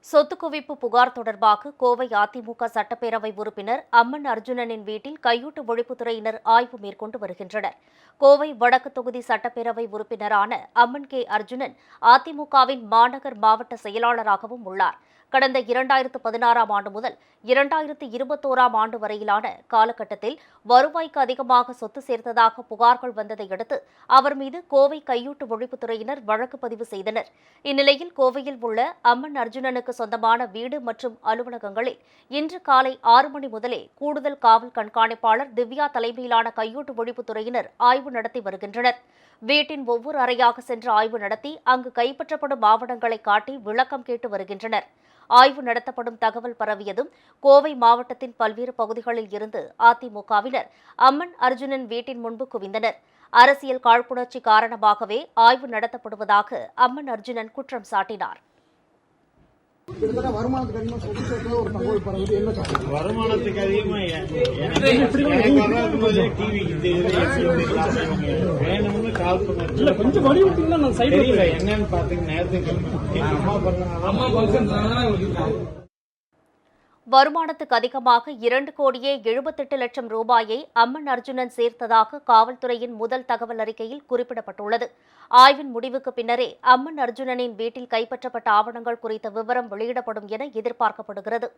சொத்து குவிப்பு புகார் தொடர்பாக கோவை அதிமுக சட்டப்பேரவை உறுப்பினர் அம்மன் அர்ஜுனனின் வீட்டில் கையூட்டு ஒழிப்புத்துறையினர் ஆய்வு மேற்கொண்டு வருகின்றனர். கோவை வடக்கு தொகுதி சட்டப்பேரவை உறுப்பினரான அம்மன் கே அர்ஜுனன் அதிமுகவின் மாநகர் மாவட்ட செயலாளராகவும் உள்ளார். கடந்த 2016ஆம் ஆண்டு முதல் 2021ஆம் ஆண்டு வரையிலான காலகட்டத்தில் வருவாய்க்கு அதிகமாக சொத்து சேர்த்ததாக புகார்கள் வந்ததை அடுத்து அவர் மீது கோவை கையூட்டு ஒழிப்புத்துறையினர் வழக்கு பதிவு செய்தனர். இந்நிலையில் கோவையில் உள்ள அம்மன் அர்ஜுனனுக்கு சொந்தமான வீடு மற்றும் அலுவலகங்களில் இன்று காலை 6 மணி முதலே கூடுதல் காவல் கண்காணிப்பாளர் திவ்யா தலைமையிலான கையூட்டு ஒழிப்புத்துறையினர் ஆய்வு நடத்தி வருகின்றனர். வீட்டின் ஒவ்வொரு அறையாக சென்று ஆய்வு நடத்தி அங்கு கைப்பற்றப்படும் ஆவணங்களை காட்டி விளக்கம் கேட்டு வருகின்றனர். ஆய்வு நடத்தப்படும் தகவல் பரவியதும் கோவை மாவட்டத்தின் பல்வேறு பகுதிகளில் இருந்து அதிமுகவினர் அம்மன் அர்ஜுனன் வீட்டின் முன்பு குவிந்தனர். அரசியல் காழ்ப்புணர்ச்சி காரணமாகவே ஆய்வு நடத்தப்படுவதாக அம்மன் அர்ஜுனன் குற்றம் சாட்டினார். வருமானத்துக்கு அதிகமா வேணும்னு கால் பண்ண கொஞ்சம் வழி விட்டீங்கன்னா நான் சைடுல என்னன்னு பாத்தீங்கன்னா நேரத்துக்கு வருமானத்துக்கு அதிகமாக 2,78,00,000 ரூபாயை அம்மன் அர்ஜுனன் சேர்த்ததாக காவல்துறையின் முதல் தகவல் அறிக்கையில் குறிப்பிடப்பட்டுள்ளது. ஆய்வின் முடிவுக்கு பின்னரே அம்மன் அர்ஜுனனின் வீட்டில் கைப்பற்றப்பட்ட ஆவணங்கள் குறித்த விவரம் வெளியிடப்படும் என எதிர்பார்க்கப்படுகிறது.